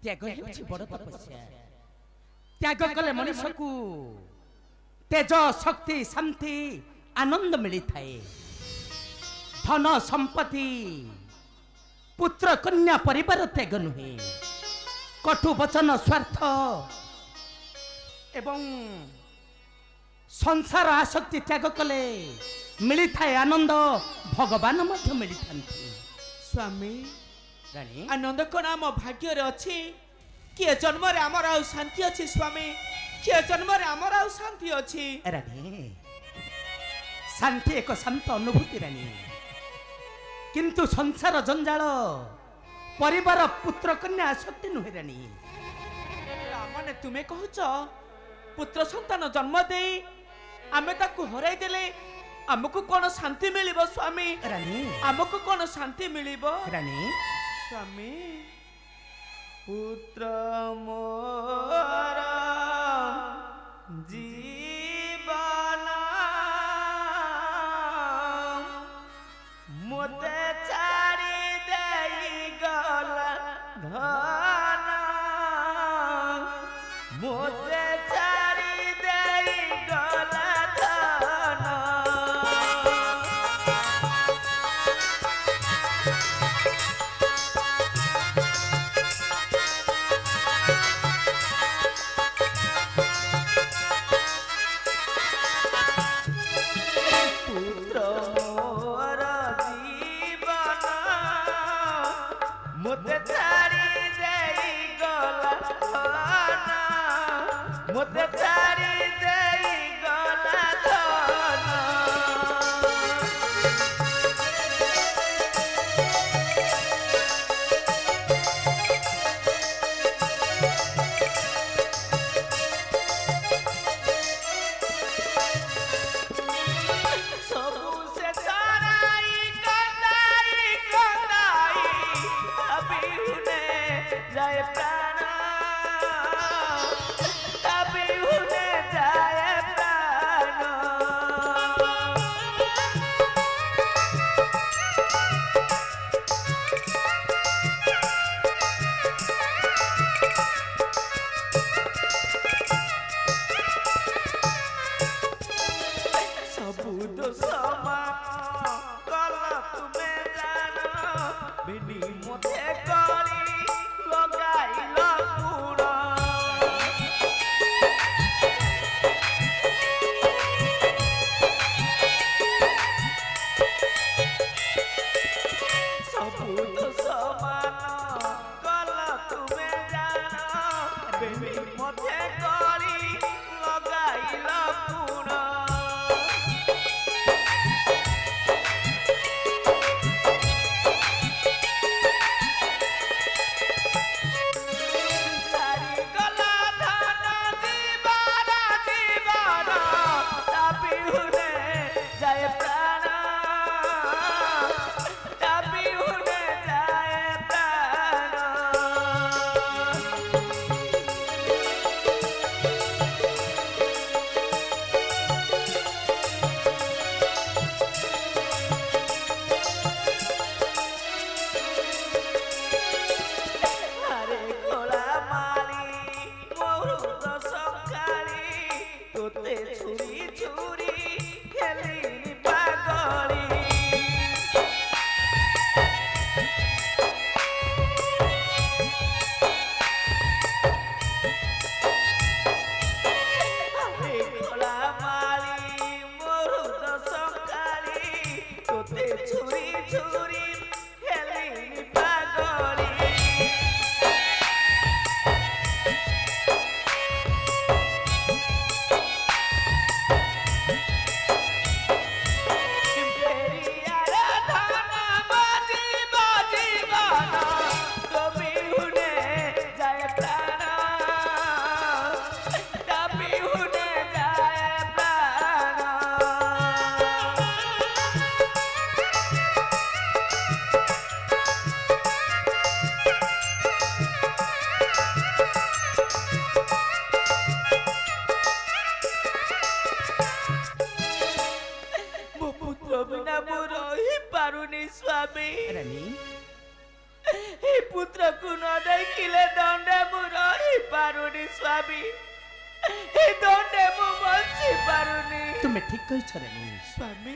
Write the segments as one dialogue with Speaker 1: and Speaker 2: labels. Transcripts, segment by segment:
Speaker 1: त्याग हेउछि बड़ तपस्या त्याग कले मनुष्य को तेज शक्ति शांति आनंद मिली थाए धन संपत्ति पुत्र कन्या परिवार त्याग नुहे कटु वचन स्वार्थ एवं संसार आसक्ति त्याग कले मिली थाए आनंद भगवान मध्य मिली थांती
Speaker 2: स्वामी
Speaker 1: रानी
Speaker 2: आनंद कण आम भाग्य रे अछि किए जन्म रे हमर आ शांति अछि स्वामी किए जन्म रे हमर आ शांति अछि
Speaker 1: रानी शांति एक शांत अनुभूति रानी किंतु संसार जंजाल परिवार पुत्र कन्या आसक्ति नुहे रानी
Speaker 2: माने तुमे कहूच पुत्र संतान जन्म दे आमे ताकू हराई देले हमको कोन शांति मिलिबो स्वामी
Speaker 1: रानी
Speaker 2: हमको कोन शांति मिलिबो
Speaker 1: रानी
Speaker 2: स्वामी पुत्र मोर जीवन मोते छाड़ी देई गला धन मोते छाड़ी देई गला धन पुत्र मोर जीवन मोते छाड़ी देई गला धन मोते छाड़ी देई गला धन सबु से तराई कंदाई अभी हुने जाए प्राण अभी हुने जाए प्राण सबु दोष कल तुमे जान बिनी मते कली लगाइल गुण सबु दोष कल तुमे जान बिनी मते कली लगाइल गुण छाड़ी गला धन जीवन जीवन तापी हुने जाए प्राण तापी हुने जाए प्राण हरे घोड़ा माली मोरुद सकाली तोते छुरी छुरी खेली पागली हरे घोड़ा माली मोरुद सकाली तोते छुरी छुरी खेली पागली स्वामी
Speaker 1: रानी
Speaker 2: हे पुत्र को न ଦେଖିଲେ ଦଣ୍ଡେ ମୁଁ ରହିପାରୁନି ସ୍ୱାମୀ। ଏ ଦଣ୍ଡେ ମୁଁ ବଞ୍ଚି ପାରୁନି।
Speaker 1: ତୁମେ ଠିକ କହିଛ ରାଣୀ।
Speaker 2: ସ୍ୱାମୀ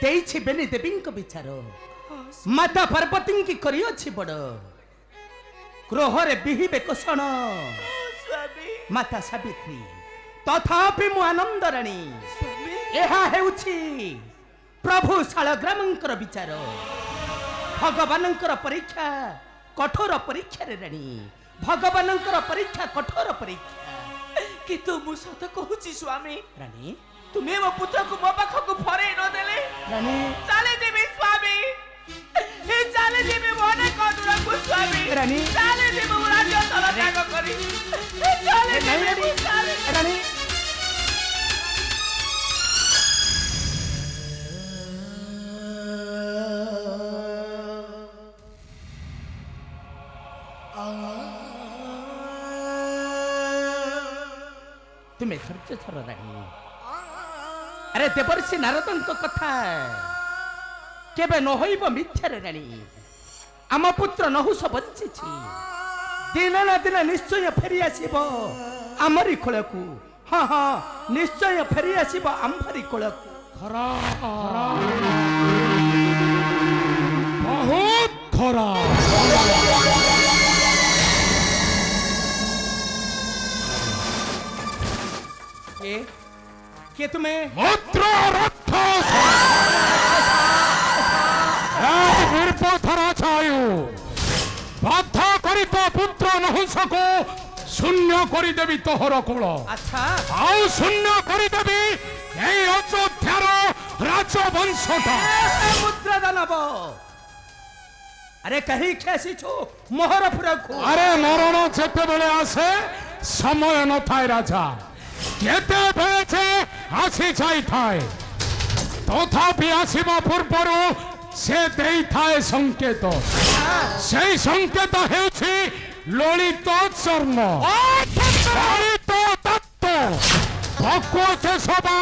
Speaker 1: ଦେଇଛି ବେନି ଦେବୀଙ୍କ ବିଚାର ମାତା ପାର୍ବତୀଙ୍କି କରିଅଛି ବଡ଼ କ୍ରୋହରେ ବିହିବେ କୋଷଣ
Speaker 2: ସ୍ୱାମୀ
Speaker 1: ମାତା ସାବିତ୍ରୀ ତଥାପି ମୁଁ ଆନନ୍ଦ ରାଣୀ।
Speaker 2: ସ୍ୱାମୀ
Speaker 1: ଏହା ହେଉଛି ପ୍ରଭୁ ଶାଳଗ୍ରାମଙ୍କର ବିଚାର ଭଗବାନଙ୍କର ପରୀକ୍ଷା କଠୋର ପରୀକ୍ଷାରେ ରାଣୀ ଭଗବାନଙ୍କର ପରୀକ୍ଷା କଠୋର ପରୀକ୍ଷା।
Speaker 2: କିନ୍ତୁ ମୁଁ ସତ କହୁଛି ସ୍ୱାମୀ
Speaker 1: ରାଣୀ
Speaker 2: ତୁମେ ମୋ ପୁତ୍ରକୁ ମୋ ପାଖକୁ ଫରେଇ ନଦେଲେ
Speaker 1: ରାଣୀ
Speaker 2: ଚାଲିଯିବି ସ୍ୱାମୀ। ଚାଲିଯିବି ଅନେକ ଦୂରକୁ ସ୍ୱାମୀ।
Speaker 1: ରାଣୀ
Speaker 2: ଚାଲିଯିବି ମୁଁ ରାଜ୍ୟ ତଳ ତ୍ୟାଗ କରି ଚାଲିଯିବି
Speaker 1: ରାଣୀ ତୁମେ ଧୈର୍ଯ୍ୟ ଧର ରାଣୀ। ଆରେ ଦେବର୍ଷି ନାରଦଙ୍କ କଥା କେବେ ନ ହୋଇବ ମିଥ୍ୟାରେ ରାଣୀ। ଆମ ପୁତ୍ର ନହୁଷ ବଞ୍ଚିଛି ଦିନ ନା ଦିନ ନିଶ୍ଚୟ ଫେରି ଆସିବ ଆମରି କୋଳକୁ। ହଁ ହଁ ନିଶ୍ଚୟ ଫେରି ଆସିବ ଆମରି କୋଳକୁ।
Speaker 3: ଖରା ବହୁତ ଖରା।
Speaker 1: କିଏ ତୁମେ?
Speaker 3: ମୂତ୍ର ରାକ୍ଷସ ନିର୍ପଥର ଛାୟୁ ବାଧ କରି ତୋ ପୁତ୍ର ନହୁଷକୁ ଶୂନ୍ୟ କରିଦେବି ତୋହର କୋଳ।
Speaker 1: ଆଚ୍ଛା
Speaker 3: ଆଉ ଶୂନ୍ୟ କରିଦେବି এই অযোধ্যার রাজবংশটা।
Speaker 1: মুদ্রা দানব আরে কাহি খেসিছো মোহরপুরকু।
Speaker 3: আরে মরণ যেতেবেলে আসে সময় নথায় রাজা যেতেবেলে যে আসি যাইথায় তথাপি আসিবা পূর্বরু সে দেইথায় সংকেত। সেই সংকেত হেউছি ললিত চর্ম ললিত তত্ত্ব ভগবত সভা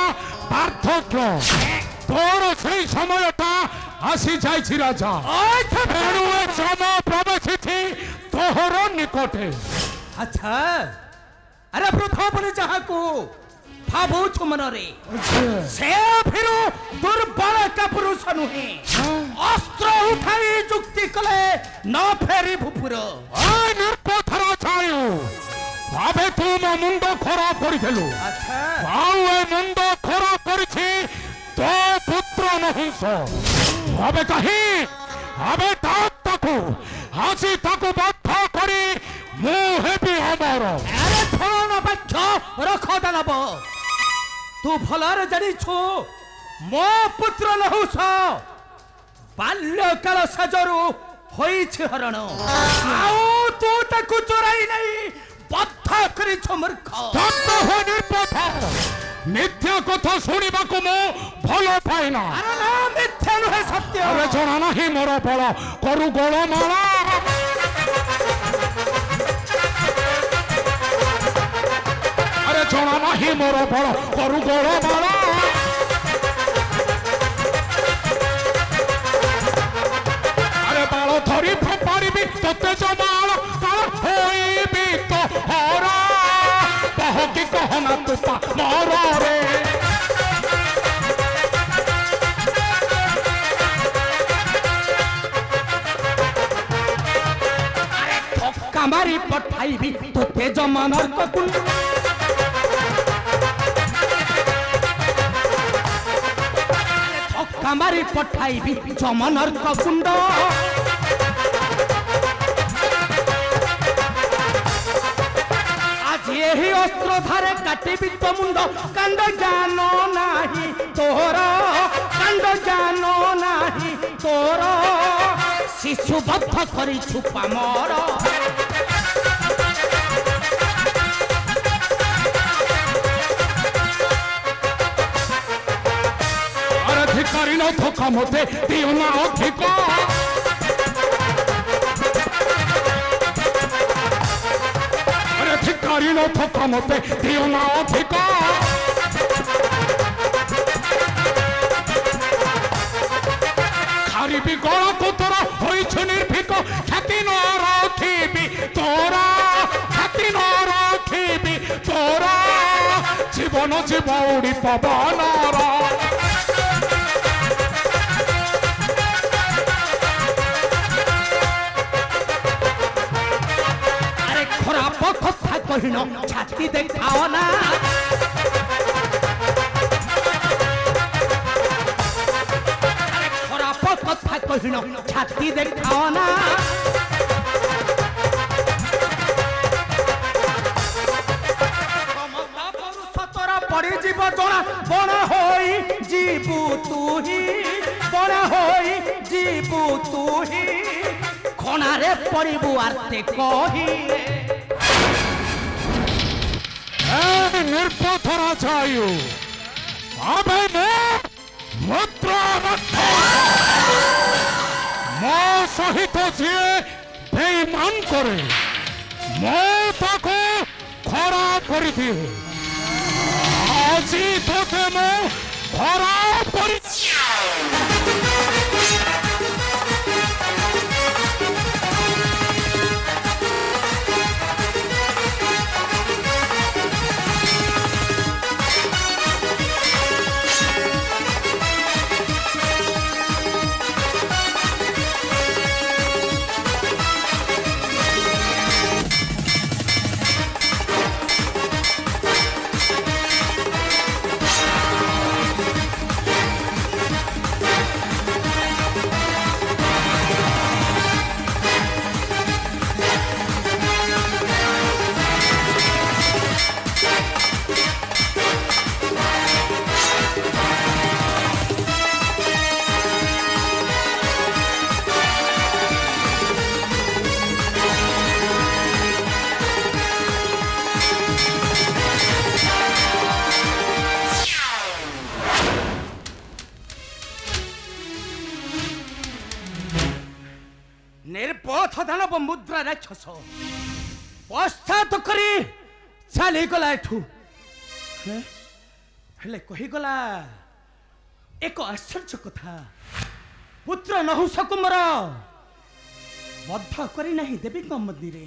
Speaker 3: পার্থক্য। তোর সেই সময়টা আসি যাইছি রাজা তেণু চম প্রবেশিছি তোহর নিকটে।
Speaker 1: আচ্ছা আরে প্রথমে যাহাকু ভাবুছু মনরে সে ফিরু দুর্বল কাপুরুষ নুহে অস্ত্র উঠাই যুক্তি কলে ন ফেরি ভুপুর।
Speaker 3: ওই নির্পথর ছায়ু ভাবে তু মো মুন্ড খরাপ করিদেলু।
Speaker 1: আচ্ছা
Speaker 3: ଆଉ ଏ ମୁଣ୍ଡ ଖରାପ କରିଛି ତୋ ପୁତ୍ର ନହୁଷ। ଭାବେ କାହିଁ ଭାବେ ତାକୁ ଆଜି ତାକୁ ବାଧ୍ୟ କରି ମୁଁ ହେବି ଅମର।
Speaker 1: আরে থরণ বাক্য রখ দানব তু ভলরে জানিছু মো পুত্র নহুষ বাল্যকাল সাজরু হইছে হরণ আউ তু তাকু চোরাই নাই বদ্ধ করিছ মূর্খ।
Speaker 3: ତତ୍ତ୍ୱ ହୋ ନିର୍ବୋଧ ମିଥ୍ୟା କଥା ଶୁଣିବାକୁ ମୁଁ ଭଲ ପାଏନା।
Speaker 1: আরে না মিথ্যা নহে সত্য।
Speaker 3: ଆରେ ଜଣା ନାହିଁ ମୋର ବଳ କରୁ ଗୋଳମାଳ। ଆରେ ଜଣା ନାହିଁ ମୋର ବଳ କରୁ ଗୋଳମାଳ। ଆରେ ବାଳ ଧରି ଫୋପାଡ଼ିବି ତୋତେ ଜମାଳ କାଳ ହୋଇବି ତ ହର କହକି କହନା ତୁ ପା ମରରେ।
Speaker 1: কামারি পঠাইবি তোতে জমানার ককুন কামারি পঠাইবি জমানার ককুন্ড আজি এই অস্ত্র ধারে কাটিবি তো মুন্ড কাণ্ড জান নাহি তোর কাণ্ড জান নাহি তোর শিশু বদ্ধ করিছু পামর।
Speaker 3: আরে ধিকারি ন ধোকা মতে দিও না অধিক। আরে ধিকারি ন ধোকা মতে দিও না অধিক। খারিবি গলা তোর হইছ নির্ভীক খ্যাতি ন রাখিবি তো ଜୀବନ ଯିବ ଉଡ଼ି ପବନର
Speaker 1: ଆରେ ଖରାପ କଥା କହିନ ଛାତି ଦେଖାଅ ନା কথা কহিন ছাতি দেখাও না তোরা পড়ে যাব জনা বড় হই জীবু তুহি বড় হই জীবু তুহি খনারে পড়িবু আরতে কহি
Speaker 3: নির্পথরা চায়ু আবে নে মুদ্রা মো সহিত যে বেঈমান করে মো তাকে খরা করে দিয়ে আজি তোকে মো খরা করে
Speaker 1: নির্পথ দানব মুদ্রা রাক্ষস পশ্চাৎ করে চালিগলা এঠু হেলে কহিগলা এক আশ্চর্য কথা পুত্র নহুষ কুমার বদ্ধ করে নাহি দেবীঙ্ক মন্দিরে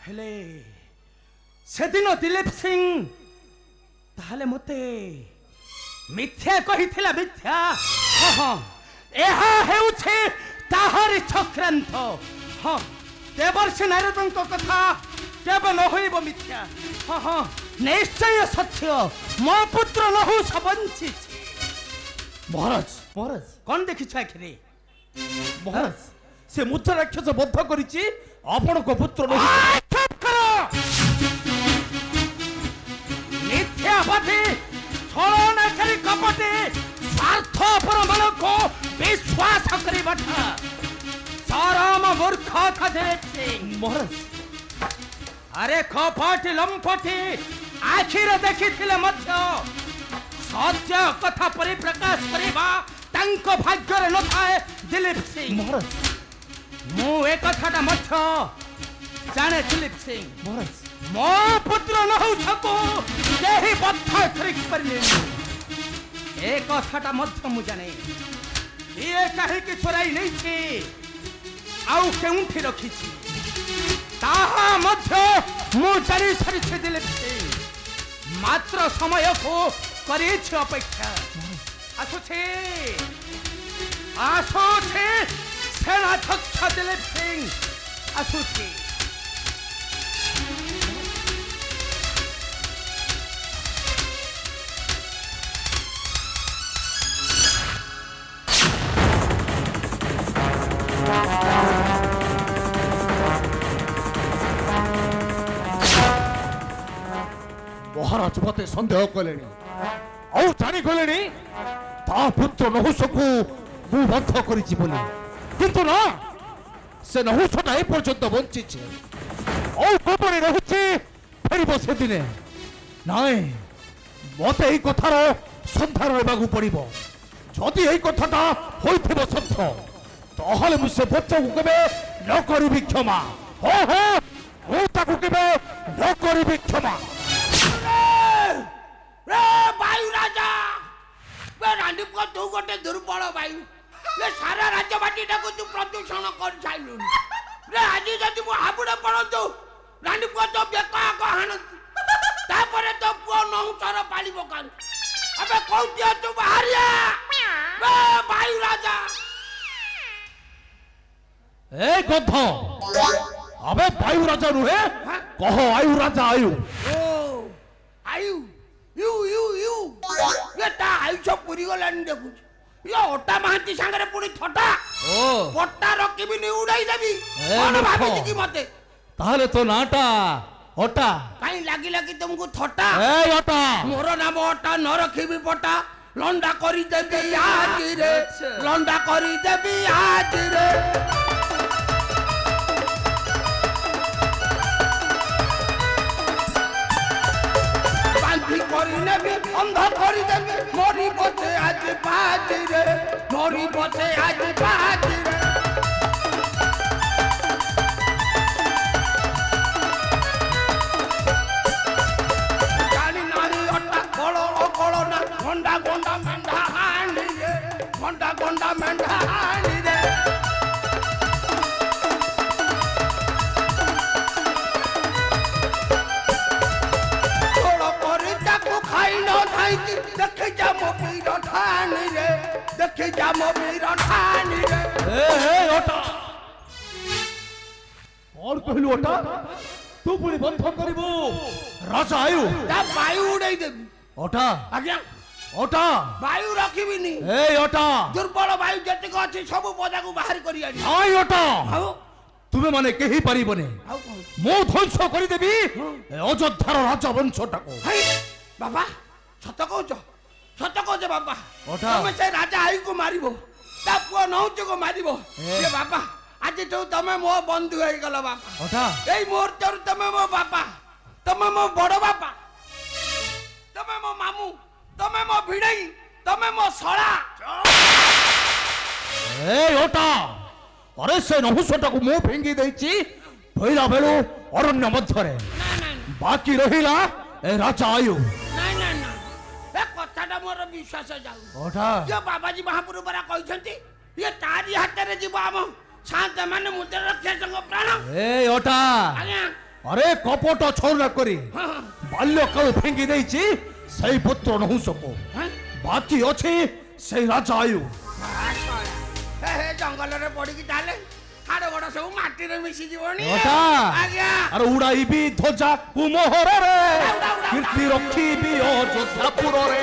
Speaker 1: হেলে সেদিন দিলীপ সিং তাহলে মতে মিথ্যা কহিଥିଲା মিথ্যা ଏହା ହେଉଛି ତାହାରି ଚକ୍ରାନ୍ତ ହଁ ଦେବର୍ଷି ନାରଦଙ୍କ କଥା କେବେ ନ ହୋଇବ ମିଥ୍ୟା ହଁ ହଁ ନିଶ୍ଚୟ ସତ୍ୟ ମୋ ପୁତ୍ର ନହୁଷ ବଞ୍ଚିଛି
Speaker 2: মহারাজ মহারাজ
Speaker 1: କ'ଣ ଦେଖିଛ ଆଖିରେ
Speaker 2: মহারাজ সে মুদ্রা রাক্ষস বদ্ধ করেছি আপনার পুত্র
Speaker 1: চুপ কর মিথ্যাবাদী ছলনাকারী কপটে স্বার্থপর ମାନଙ୍କୁ ବିଶ୍ୱାସ କରିବାଟା ଚରମ ମୂର୍ଖତା ଦେଖେ
Speaker 2: মহারাজ
Speaker 1: ଆରେ କପଟି ଲମ୍ପଟି ଆଖିରେ ଦେଖିଥିଲେ ମଧ୍ୟ ସତ୍ୟ କଥା ପରିପ୍ରକାଶ କରିବା ତାଙ୍କ ଭାଗ୍ୟରେ ନଥାଏ ଦିলীପ ସିଂ
Speaker 2: মহারাজ
Speaker 1: ମୁଁ ଏ କଥାଟା ମଧ୍ୟ ଜାଣେ ଦିলীପ ସିଂ
Speaker 2: মহারাজ
Speaker 1: ମୋ ପୁତ୍ର ନହୁଷକୁ କେହି ବଦ୍ଧ କରିପାରିଲେନି ଏ କଥାଟା ମଧ୍ୟ ମୁଁ ଜାଣେ ଇଏ କାହିଁକି ଚୋରାଇ ନେଇଛି ଆଉ କେଉଁଠି ରଖିଛି ତାହା ମଧ୍ୟ ମୁଁ ଜାଣି ସାରିଛି ଦିলীପ ସିଂ ମାତ୍ର ସମୟକୁ କରିଛି ଅପେକ୍ଷା ଆସୁଛି ଆସୁଛି ସେନାଧ୍ୟକ୍ଷ ଦିলীପ ସିଂ ଆସୁଛି
Speaker 3: মহারাজ মতে সন্দেহ কলেনি ଆଉ ଜାଣିଗଲେଣି ତା ପୁତ୍ର ନହୁଷକୁ ମୁଁ ବଦ୍ଧ କରିଛି ବୋଲି କିନ୍ତୁ ନା ସେ ନହୁଷଟା ଏ ପର୍ଯ୍ୟନ୍ତ ବଞ୍ଚିଛି ଆଉ ଗୋପରେ ରହୁଛି ଫେରିବ ସେଦିନେ ନାଇଁ ମତେ ଏଇ କଥାର ସନ୍ଧାନ ନେବାକୁ ପଡ଼ିବ ଯଦି ଏଇ କଥାଟା ହୋଇଥିବ ସତ୍ୟ ତାହେଲେ ମୁଁ ସେ ବଚ୍ଚାକୁ କେବେ ନ କରିବି କ୍ଷମା ହଁ ହଁ ମୁଁ ତାକୁ କେବେ ନ କରିବି କ୍ଷମା
Speaker 1: ବାୟୁ ରାଜା ରାଣ୍ଡିପୁଅ ତୁ ଗୋଟେ ଦୁର୍ବଳ ବାୟୁ ସାରା ରାଜବାଟୀଟାକୁ ତୁ ପ୍ରଦୂଷଣ କରିସାରିଲୁଣି ଆଜି ଯଦି ମୁଁ ହାବୁଡେ ପଡନ୍ତୁ ରାଣ୍ଡିପୁଅ ତୋ ବେକ ଆଗ ହାଣନ୍ତି ତାପରେ ତୋ ପୁଅ ନ
Speaker 4: କଂସର ପାଳି ପକାନ୍ତୁ ଏବେ କହୁଛି ତୁ ବାହାରିଆ ବାୟୁ ରାଜା
Speaker 3: ଏ ଗଧ अबे वायु राजा नुहे कहो आयु राजा आयु
Speaker 4: ओ आयु यू यू यू ये ता आयुष पुरी गलानी देखुछ ये ओटा महांती सांगरे पुणी थटा
Speaker 3: ओ
Speaker 4: पट्टा रखिबी नि उड़ाई देबी कोन भाबी कि मते
Speaker 3: ताहले तो नाटा ओटा
Speaker 4: काई लागी लागी तुमको थटा
Speaker 3: ए ओटा
Speaker 4: मोर नाम ओटा न रखिबी पट्टा लंडा करी देबी आज रे लंडा करी देबी आज रे अंध कर देबी मोरी बचे आज बाज रे मोरी बचे आज बाज रे जानी नारी अट्टा कलो कलो ना गोंडा गोंडा मेंढा हानी रे गोंडा गोंडा मेंढा हानी रे देखे जा मोबीर ठानी रे देखे जा मोबीर ठानी रे
Speaker 3: ए ओटा और कहलु ओटा तू पुणी बंध करिबो राजा आयु
Speaker 4: ता वायु उड़ाई देबी
Speaker 3: ओटा
Speaker 4: आज्ञा
Speaker 3: ओटा
Speaker 4: वायु रखिबिनी
Speaker 3: ए ओटा
Speaker 4: दुर्बल वायु जतिक अछि सब पदा को बाहर करी आनी
Speaker 3: आय ओटा
Speaker 4: हाउ
Speaker 3: तुमे माने केही परिबने
Speaker 4: हाउ कोन
Speaker 3: मो ध्वंस करि देबी अयोध्यार राजा वंशटाको
Speaker 4: हाय बाबा सत कहछ बाबा
Speaker 3: ओठा।
Speaker 4: तमे से राजा आई को मारिबो ता पुआ नौच को मारिबो ए बाबा आज तो तमे मो बंधु होई गलो बाबा
Speaker 3: ओटा
Speaker 4: एई मोर्चारु तमे मो बाबा तमे मो बड़ बाबा तमे मो मामू तमे मो भिड़ई तमे मो सळा
Speaker 3: ए ओटा अरे से नहुसटाको मो फेंगी देछि पहिला बेलु अरण्य मध्यरे बाकी रहिला ए राजा आयु
Speaker 4: ए कथाटा मोर विश्वास जाऊ
Speaker 3: ओठा
Speaker 4: ये बाबाजी महापुर बरा कहछंती ये तारी हाथ रे जीव आम शांत माने मुद्रा रक्षा संग प्राण
Speaker 3: ए ओटा
Speaker 4: आज्ञा
Speaker 3: अरे कपट छोड़ करी बाल्य काल फेंगी देछि सही पुत्र नहुसको बाकी अछि सही राजा आयु
Speaker 4: हे जंगल रे पड़ी की ताले हाड़ गोड़ सब माटी रे मिसी जीवनी
Speaker 3: ओटा
Speaker 4: आज्ञा
Speaker 3: अरे उड़ाई भी ध्वजा कुमोहर रे कीर्ति रखी भी अयोध्यापुर रे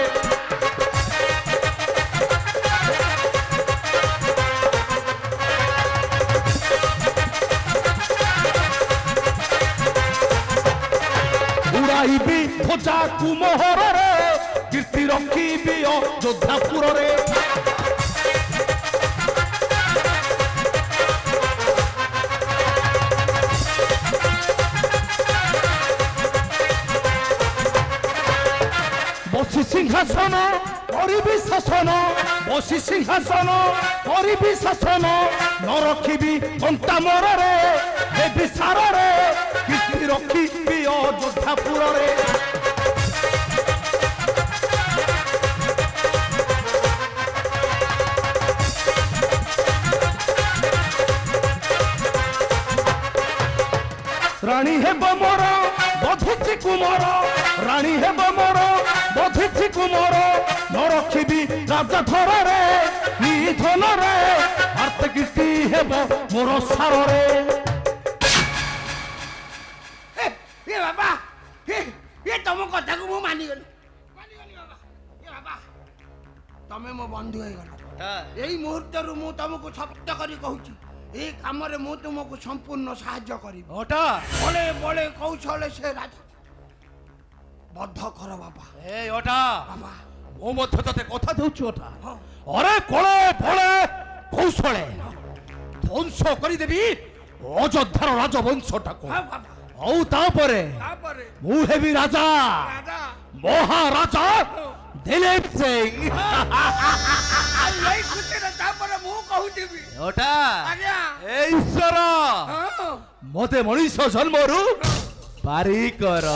Speaker 3: उड़ाई भी ध्वजा कुमोहर रे कीर्ति रखी भी अयोध्यापुर रे बसी सिंहासन करिबी शासन बसी सिंहासन करिबी शासन न रखिबी घंटा मोर रे देवी सार रे कीर्ति रखिबी अयोध्यापुर रे रानी हेब मोर बधिछि कुमार रानी हेब मोर बधिछि कुमार न रखिबी राजा घर रे निधन रे आर्त कीर्ति हेब मोर सार रे
Speaker 4: ए बाबा ये तुम कथा को मु मानी गली बाबा ये बाबा तमे मो बंधु होई गलो एई मुहूर्त रु मु तुमको शब्द करी कहूची ए काम रे मु तुमको संपूर्ण सहाय्य करी
Speaker 3: ओटा
Speaker 4: बड़े बड़े कौशल से राजा बद्ध कर बाबा
Speaker 3: ए ओटा
Speaker 4: बाबा
Speaker 3: मो मध्य तते कथा देउछु ओटा अरे कोळे भोळे कौशले ध्वंस करी देबी अयोध्यार राजवंशटाको
Speaker 4: हां बाबा
Speaker 3: औ तापरे मु हेबी राजा
Speaker 4: राजा
Speaker 3: महाराजा दिलीप सिंह
Speaker 4: आई खुशी रे तापर मु कहूची भी
Speaker 3: ओटा
Speaker 4: आज्ञा
Speaker 3: ए ईश्वर
Speaker 4: हां
Speaker 3: मते मनीष जन्मरु पारी कर